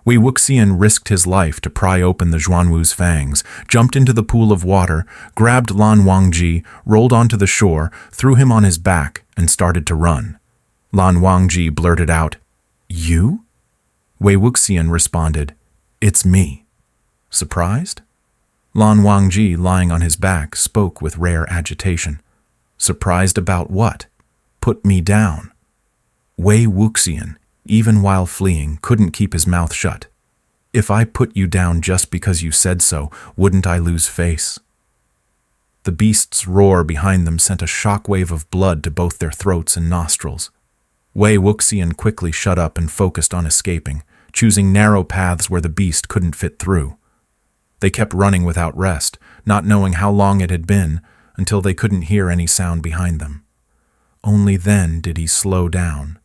Wei Wuxian risked his life to pry open the Xuanwu's fangs, jumped into the pool of water, grabbed Lan Wangji, rolled onto the shore, threw him on his back, and started to run. Lan Wangji blurted out, "You?" Wei Wuxian responded, "It's me." Surprised? Lan Wangji, lying on his back, spoke with rare agitation. Surprised about what? Put me down. Wei Wuxian, even while fleeing, couldn't keep his mouth shut. If I put you down just because you said so, wouldn't I lose face? The beast's roar behind them sent a shockwave of blood to both their throats and nostrils. Wei Wuxian quickly shut up and focused on escaping, choosing narrow paths where the beast couldn't fit through. They kept running without rest, not knowing how long it had been, until they couldn't hear any sound behind them. Only then did he slow down.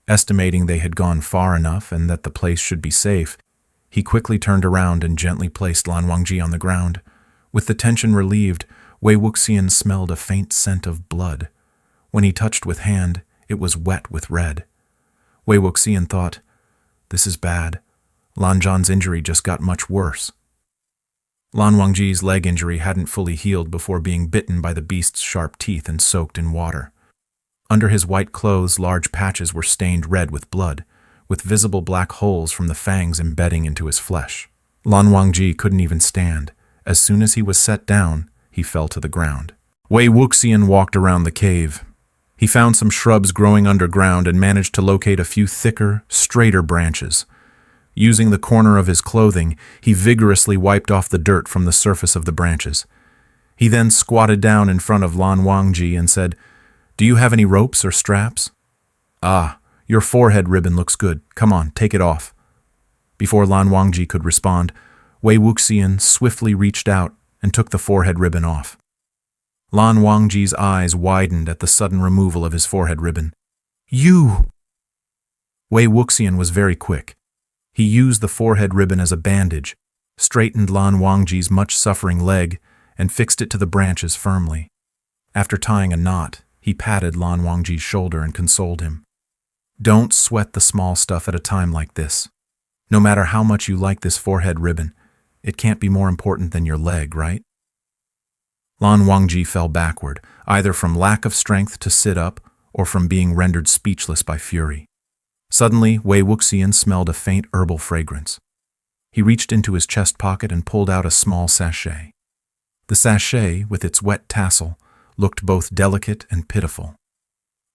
Estimating they had gone far enough and that the place should be safe, he quickly turned around and gently placed Lan Wangji on the ground. With the tension relieved, Wei Wuxian smelled a faint scent of blood. When he touched with hand, it was wet with red. Wei Wuxian thought, "This is bad. Lan Zhan's injury just got much worse." Lan Wangji's leg injury hadn't fully healed before being bitten by the beast's sharp teeth and soaked in water. Under his white clothes, large patches were stained red with blood, with visible black holes from the fangs embedding into his flesh. Lan Wangji couldn't even stand. As soon as he was set down, he fell to the ground. Wei Wuxian walked around the cave. He found some shrubs growing underground and managed to locate a few thicker, straighter branches. Using the corner of his clothing, he vigorously wiped off the dirt from the surface of the branches. He then squatted down in front of Lan Wangji and said, "Do you have any ropes or straps?" "Ah, your forehead ribbon looks good. Come on, take it off." Before Lan Wangji could respond, Wei Wuxian swiftly reached out and took the forehead ribbon off. Lan Wangji's eyes widened at the sudden removal of his forehead ribbon. "You!" Wei Wuxian was very quick. He used the forehead ribbon as a bandage, straightened Lan Wangji's much-suffering leg, and fixed it to the branches firmly. After tying a knot, he patted Lan Wangji's shoulder and consoled him. "Don't sweat the small stuff at a time like this. No matter how much you like this forehead ribbon, it can't be more important than your leg, right?" Lan Wangji fell backward, either from lack of strength to sit up or from being rendered speechless by fury. Suddenly, Wei Wuxian smelled a faint herbal fragrance. He reached into his chest pocket and pulled out a small sachet. The sachet, with its wet tassel, looked both delicate and pitiful.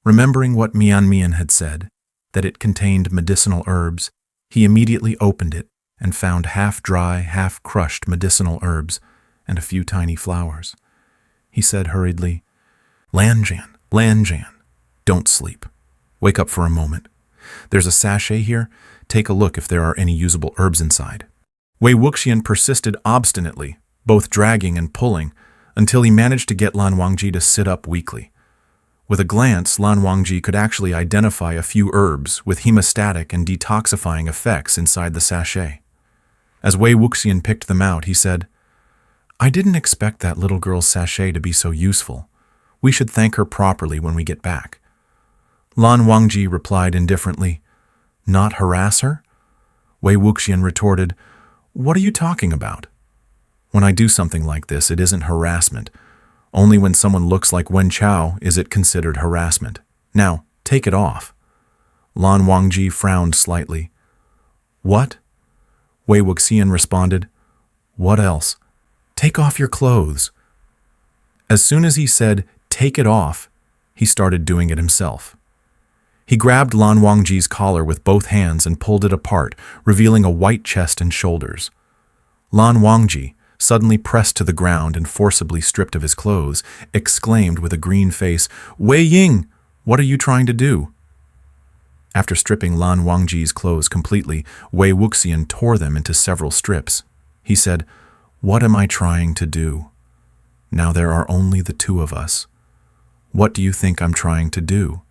Remembering what Mian had said, that it contained medicinal herbs, he immediately opened it and found half-dry, half-crushed medicinal herbs and a few tiny flowers. He said hurriedly, Lan Zhan, don't sleep. Wake up for a moment. There's a sachet here. Take a look if there are any usable herbs inside." Wei Wuxian persisted obstinately, both dragging and pulling, until he managed to get Lan Wangji to sit up weakly. With a glance, Lan Wangji could actually identify a few herbs with hemostatic and detoxifying effects inside the sachet. As Wei Wuxian picked them out, he said, "I didn't expect that little girl's sachet to be so useful. We should thank her properly when we get back." Lan Wangji replied indifferently, "Not harass her?" Wei Wuxian retorted, "What are you talking about? When I do something like this, it isn't harassment. Only when someone looks like Wen Chao is it considered harassment. Now, take it off." Lan Wangji frowned slightly. "What?" Wei Wuxian responded, "What else? Take off your clothes." As soon as he said, "Take it off," he started doing it himself. He grabbed Lan Wangji's collar with both hands and pulled it apart, revealing a white chest and shoulders. Lan Wangji, suddenly pressed to the ground and forcibly stripped of his clothes, exclaimed with a green face, "Wei Ying, what are you trying to do?" After stripping Lan Wangji's clothes completely, Wei Wuxian tore them into several strips. He said, "What am I trying to do? Now there are only the two of us. What do you think I'm trying to do?"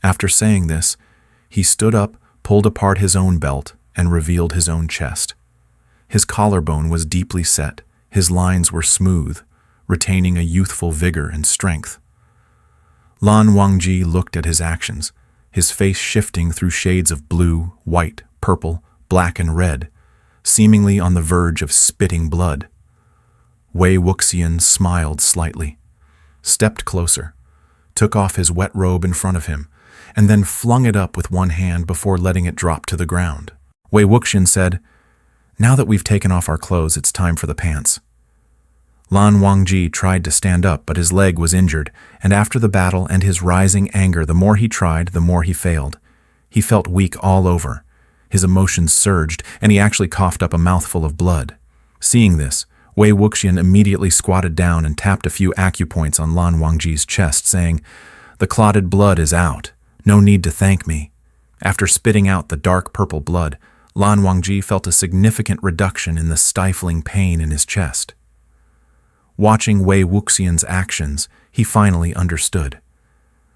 After saying this, he stood up, pulled apart his own belt, and revealed his own chest. His collarbone was deeply set, his lines were smooth, retaining a youthful vigor and strength. Lan Wangji looked at his actions, his face shifting through shades of blue, white, purple, black and red, seemingly on the verge of spitting blood. Wei Wuxian smiled slightly, stepped closer, took off his wet robe in front of him, and then flung it up with one hand before letting it drop to the ground. Wei Wuxian said, "Now that we've taken off our clothes, it's time for the pants." Lan Wangji tried to stand up, but his leg was injured, and after the battle and his rising anger, the more he tried, the more he failed. He felt weak all over. His emotions surged, and he actually coughed up a mouthful of blood. Seeing this, Wei Wuxian immediately squatted down and tapped a few acupoints on Lan Wangji's chest, saying, "The clotted blood is out. No need to thank me." After spitting out the dark purple blood, Lan Wangji felt a significant reduction in the stifling pain in his chest. Watching Wei Wuxian's actions, he finally understood.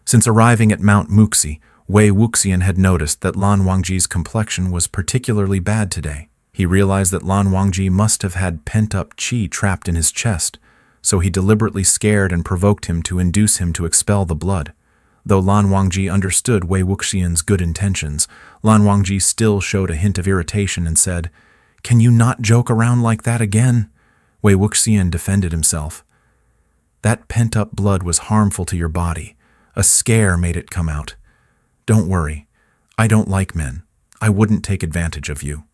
Since arriving at Mount Muxi, Wei Wuxian had noticed that Lan Wangji's complexion was particularly bad today. He realized that Lan Wangji must have had pent-up qi trapped in his chest, so he deliberately scared and provoked him to induce him to expel the blood. Though Lan Wangji understood Wei Wuxian's good intentions, Lan Wangji still showed a hint of irritation and said, "Can you not joke around like that again?" Wei Wuxian defended himself. "That pent-up blood was harmful to your body. A scare made it come out. Don't worry. I don't like men. I wouldn't take advantage of you."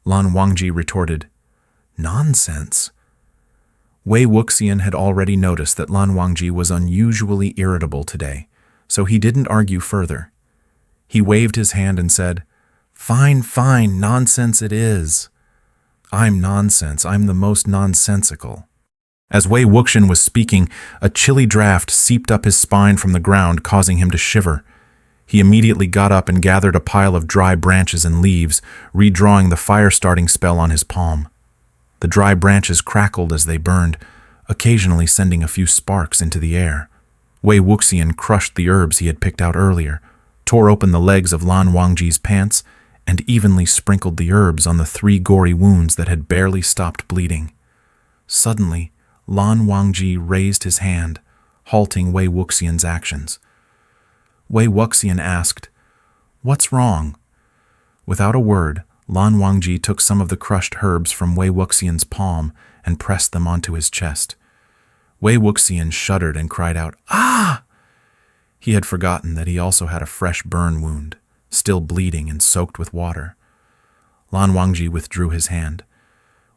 Lan Wangji retorted, "Nonsense." Wei Wuxian had already noticed that Lan Wangji was unusually irritable today, so he didn't argue further. He waved his hand and said, "Fine, fine, nonsense it is. I'm nonsense. I'm the most nonsensical." As Wei Wuxian was speaking, a chilly draft seeped up his spine from the ground, causing him to shiver. He immediately got up and gathered a pile of dry branches and leaves, redrawing the fire-starting spell on his palm. The dry branches crackled as they burned, occasionally sending a few sparks into the air. Wei Wuxian crushed the herbs he had picked out earlier, tore open the legs of Lan Wangji's pants, and evenly sprinkled the herbs on the 3 gory wounds that had barely stopped bleeding. Suddenly, Lan Wangji raised his hand, halting Wei Wuxian's actions. Wei Wuxian asked, "What's wrong?" Without a word, Lan Wangji took some of the crushed herbs from Wei Wuxian's palm and pressed them onto his chest. Wei Wuxian shuddered and cried out, "Ah!" He had forgotten that he also had a fresh burn wound, still bleeding and soaked with water. Lan Wangji withdrew his hand.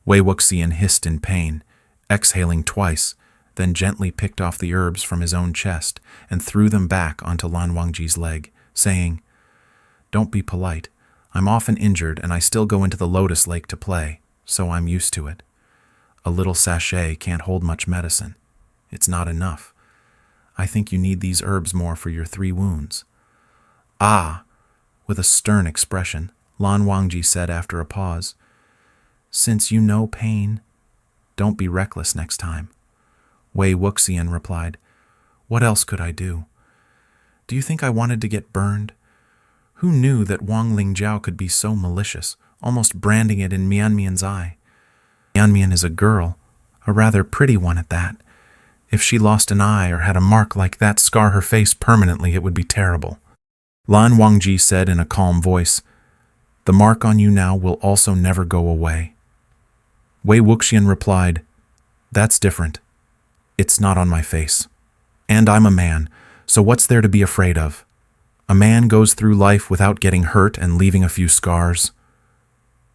Wei Wuxian hissed in pain, exhaling twice, then gently picked off the herbs from his own chest and threw them back onto Lan Wangji's leg, saying, "Don't be polite. I'm often injured and I still go into the Lotus Lake to play, so I'm used to it. A little sachet can't hold much medicine. It's not enough. I think you need these herbs more for your 3 wounds." "Ah!" With a stern expression, Lan Wangji said after a pause, "Since you know pain, don't be reckless next time." Wei Wuxian replied, "What else could I do? Do you think I wanted to get burned? Who knew that Wang Lingjiao could be so malicious, almost branding it in Mianmian's eye? Mianmian is a girl, a rather pretty one at that. If she lost an eye or had a mark like that scar her face permanently, it would be terrible." Lan Wangji said in a calm voice, "The mark on you now will also never go away." Wei Wuxian replied, "That's different. It's not on my face. And I'm a man, so what's there to be afraid of? A man goes through life without getting hurt and leaving a few scars."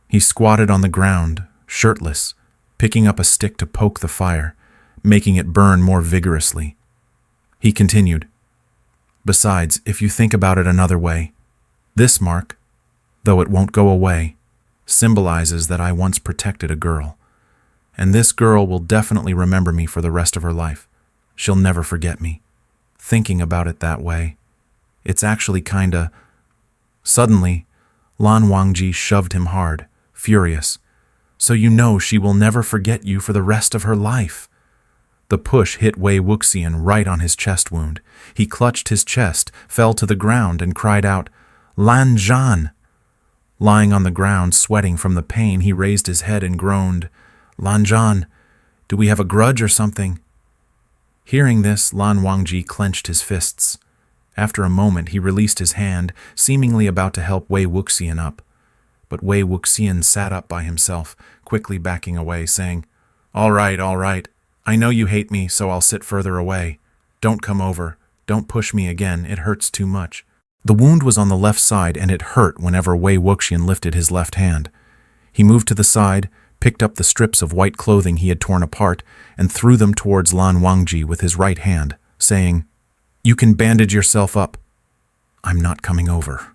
He squatted on the ground, shirtless, picking up a stick to poke the fire, making it burn more vigorously. He continued, "Besides, if you think about it another way, this mark, though it won't go away, symbolizes that I once protected a girl. And this girl will definitely remember me for the rest of her life. She'll never forget me. Thinking about it that way, it's actually kinda..." Suddenly, Lan Wangji shoved him hard, furious. "So you know she will never forget you for the rest of her life." The push hit Wei Wuxian right on his chest wound. He clutched his chest, fell to the ground, and cried out, "Lan Zhan!" Lying on the ground, sweating from the pain, he raised his head and groaned, "Lan Zhan, do we have a grudge or something?" Hearing this, Lan Wangji clenched his fists. After a moment, he released his hand, seemingly about to help Wei Wuxian up. but Wei Wuxian sat up by himself, quickly backing away, saying, all right. I know you hate me, so I'll sit further away. Don't come over. Don't push me again. It hurts too much." The wound was on the left side, and it hurt whenever Wei Wuxian lifted his left hand. He moved to the side, picked up the strips of white clothing he had torn apart, and threw them towards Lan Wangji with his right hand, saying, "You can bandage yourself up. I'm not coming over."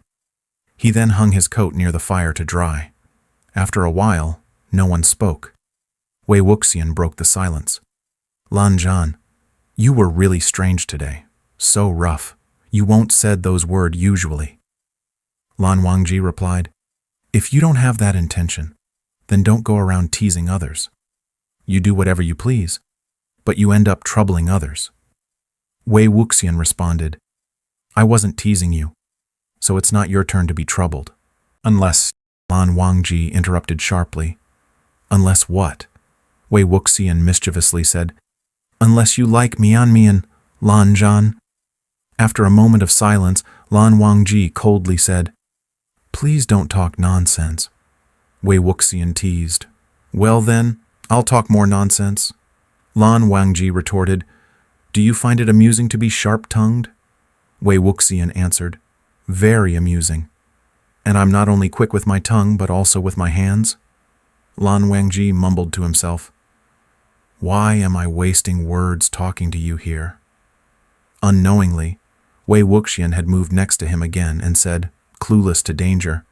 He then hung his coat near the fire to dry. After a while, no one spoke. Wei Wuxian broke the silence. "Lan Zhan, you were really strange today. So rough. You won't said those words usually." Lan Wangji replied, "If you don't have that intention, then don't go around teasing others. You do whatever you please, but you end up troubling others." Wei Wuxian responded, "I wasn't teasing you, so it's not your turn to be troubled." "Unless," Lan Wangji interrupted sharply. "Unless what?" Wei Wuxian mischievously said, "Unless you like mian, Lan Zhan." After a moment of silence, Lan Wangji coldly said, "Please don't talk nonsense." Wei Wuxian teased, "Well then, I'll talk more nonsense." Lan Wangji retorted, "Do you find it amusing to be sharp-tongued?" Wei Wuxian answered, "Very amusing. And I'm not only quick with my tongue, but also with my hands." Lan Wangji mumbled to himself, "Why am I wasting words talking to you here?" Unknowingly, Wei Wuxian had moved next to him again and said, clueless to danger,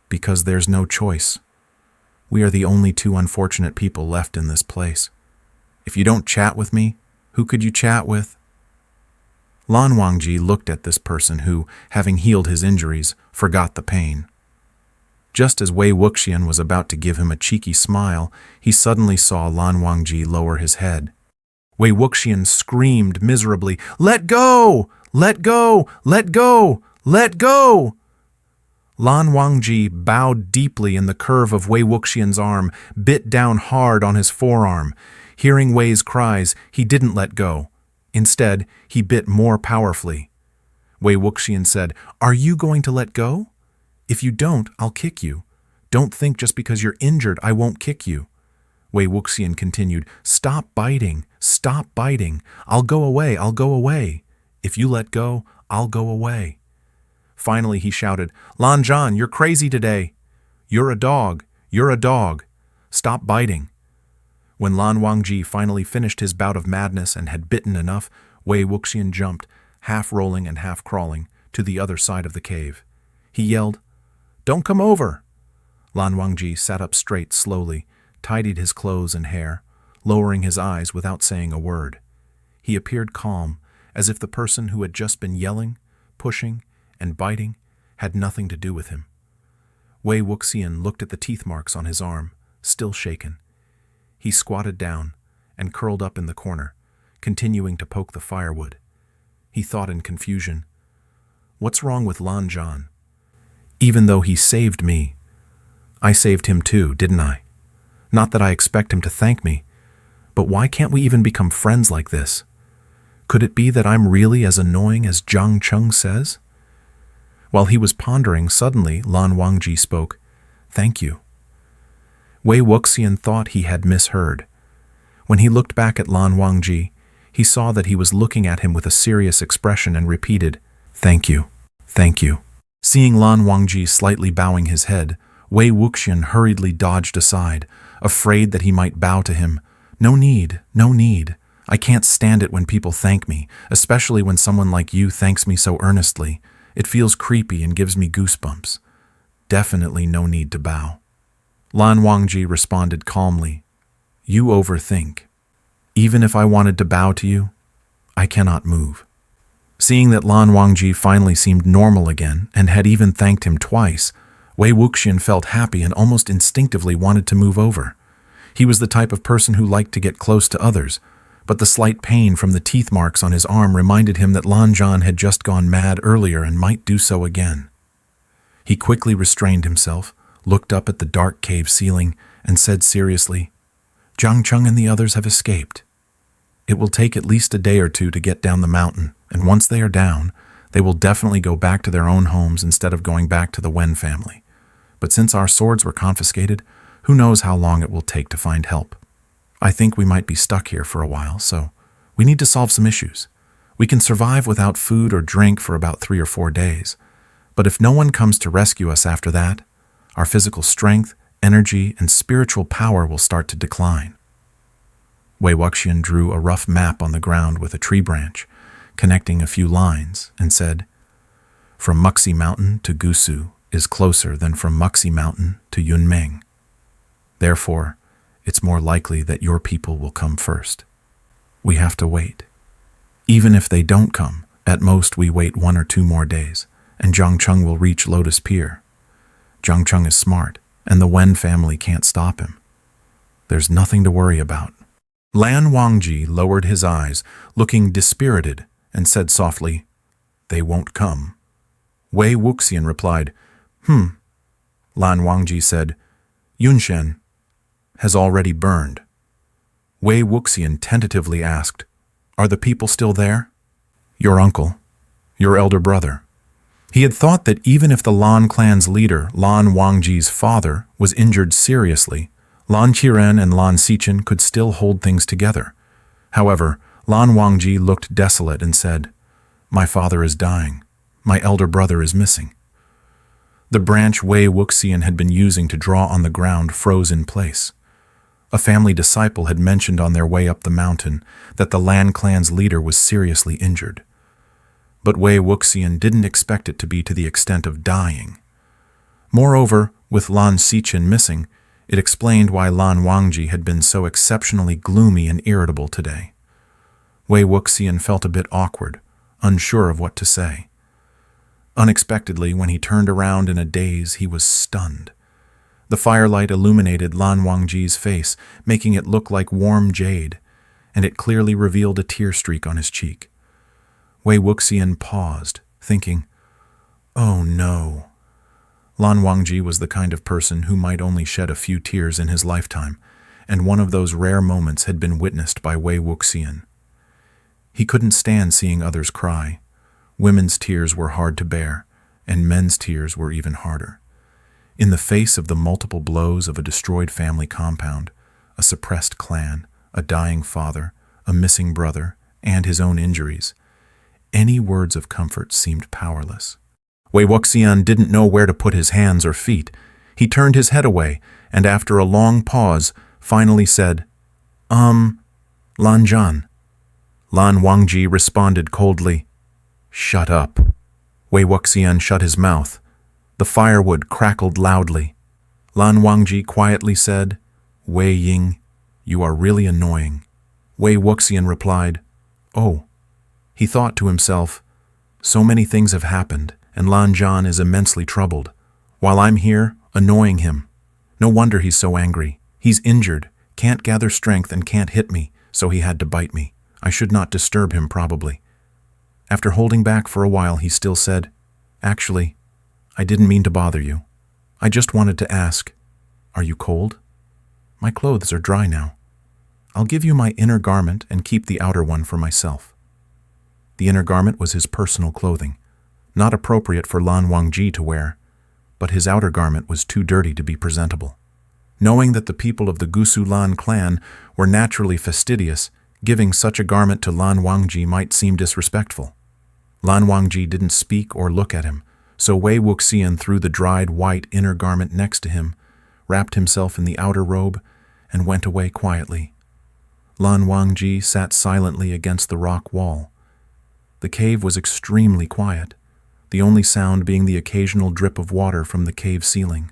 "Because there's no choice. We are the only two unfortunate people left in this place. If you don't chat with me, who could you chat with?" Lan Wangji looked at this person who, having healed his injuries, forgot the pain. Just as Wei Wuxian was about to give him a cheeky smile, he suddenly saw Lan Wangji lower his head. Wei Wuxian screamed miserably, "Let go! Let go! Let go! Let go!" Lan Wangji bowed deeply in the curve of Wei Wuxian's arm, bit down hard on his forearm. Hearing Wei's cries, he didn't let go. Instead, he bit more powerfully. Wei Wuxian said, "Are you going to let go? If you don't, I'll kick you. Don't think just because you're injured I won't kick you." Wei Wuxian continued, "Stop biting. Stop biting. I'll go away. I'll go away. If you let go, I'll go away." Finally, he shouted, "Lan Zhan, you're crazy today. You're a dog. You're a dog. Stop biting." When Lan Wangji finally finished his bout of madness and had bitten enough, Wei Wuxian jumped, half rolling and half crawling, to the other side of the cave. He yelled, "Don't come over!" Lan Wangji sat up straight slowly, tidied his clothes and hair, lowering his eyes without saying a word. He appeared calm, as if the person who had just been yelling, pushing, and biting had nothing to do with him. Wei Wuxian looked at the teeth marks on his arm, still shaken. He squatted down and curled up in the corner, continuing to poke the firewood. He thought in confusion, "What's wrong with Lan Zhan? Even though he saved me, I saved him too, didn't I? Not that I expect him to thank me, but why can't we even become friends like this? Could it be that I'm really as annoying as Zhang Cheng says?" While he was pondering, suddenly Lan Wangji spoke, "Thank you." Wei Wuxian thought he had misheard. When he looked back at Lan Wangji, he saw that he was looking at him with a serious expression and repeated, "Thank you, thank you." Seeing Lan Wangji slightly bowing his head, Wei Wuxian hurriedly dodged aside, afraid that he might bow to him. "No need, no need. I can't stand it when people thank me, especially when someone like you thanks me so earnestly. It feels creepy and gives me goosebumps. Definitely no need to bow." Lan Wangji responded calmly, "You overthink. Even if I wanted to bow to you, I cannot move." Seeing that Lan Wangji finally seemed normal again and had even thanked him twice, Wei Wuxian felt happy and almost instinctively wanted to move over. He was the type of person who liked to get close to others, but the slight pain from the teeth marks on his arm reminded him that Lan Zhan had just gone mad earlier and might do so again. He quickly restrained himself, looked up at the dark cave ceiling, and said seriously, "Zhang Cheng and the others have escaped. It will take at least a day or two to get down the mountain, and once they are down, they will definitely go back to their own homes instead of going back to the Wen family. but since our swords were confiscated, who knows how long it will take to find help. I think we might be stuck here for a while, so we need to solve some issues. We can survive without food or drink for about 3 or 4 days, but if no one comes to rescue us after that, our physical strength, energy, and spiritual power will start to decline. Wei Wuxian drew a rough map on the ground with a tree branch, connecting a few lines, and said, "From Muxi Mountain to Gusu is closer than from Muxi Mountain to Yunmeng. Therefore, it's more likely that your people will come first. We have to wait. Even if they don't come, at most we wait 1 or 2 more days, and Zhangcheng will reach Lotus Pier. Zhangcheng is smart, and the Wen family can't stop him. There's nothing to worry about." Lan Wangji lowered his eyes, looking dispirited, and said softly, "They won't come." Wei Wuxian replied, Lan Wangji said, "Yunshen has already burned." Wei Wuxian tentatively asked, "Are the people still there?" "Your uncle, your elder brother." He had thought that even if the Lan clan's leader, Lan Wangji's father, was injured seriously, Lan Qiren and Lan Xichen could still hold things together. However, Lan Wangji looked desolate and said, "My father is dying. My elder brother is missing." The branch Wei Wuxian had been using to draw on the ground froze in place. A family disciple had mentioned on their way up the mountain that the Lan clan's leader was seriously injured. But Wei Wuxian didn't expect it to be to the extent of dying. Moreover, with Lan Xichen missing, it explained why Lan Wangji had been so exceptionally gloomy and irritable today. Wei Wuxian felt a bit awkward, unsure of what to say. Unexpectedly, when he turned around in a daze, he was stunned. The firelight illuminated Lan Wangji's face, making it look like warm jade, and it clearly revealed a tear streak on his cheek. Wei Wuxian paused, thinking, "Oh no." Lan Wangji was the kind of person who might only shed a few tears in his lifetime, and one of those rare moments had been witnessed by Wei Wuxian. He couldn't stand seeing others cry. Women's tears were hard to bear, and men's tears were even harder. In the face of the multiple blows of a destroyed family compound, a suppressed clan, a dying father, a missing brother, and his own injuries, any words of comfort seemed powerless. Wei Wuxian didn't know where to put his hands or feet. He turned his head away, and after a long pause, finally said, Lanjan." Lan Wangji responded coldly, "Shut up." Wei Wuxian shut his mouth. The firewood crackled loudly. Lan Wangji quietly said, "Wei Ying, you are really annoying." Wei Wuxian replied, "Oh." He thought to himself, "So many things have happened, and Lan Zhan is immensely troubled, while I'm here, annoying him. No wonder he's so angry. He's injured, can't gather strength, and can't hit me, so he had to bite me. I should not disturb him, probably." After holding back for a while, he still said, "Actually, I didn't mean to bother you. I just wanted to ask, are you cold? My clothes are dry now. I'll give you my inner garment and keep the outer one for myself." The inner garment was his personal clothing, not appropriate for Lan Wangji to wear, but his outer garment was too dirty to be presentable. Knowing that the people of the Gusu Lan clan were naturally fastidious, giving such a garment to Lan Wangji might seem disrespectful. Lan Wangji didn't speak or look at him, so Wei Wuxian threw the dried white inner garment next to him, wrapped himself in the outer robe, and went away quietly. Lan Wangji sat silently against the rock wall. The cave was extremely quiet, the only sound being the occasional drip of water from the cave ceiling.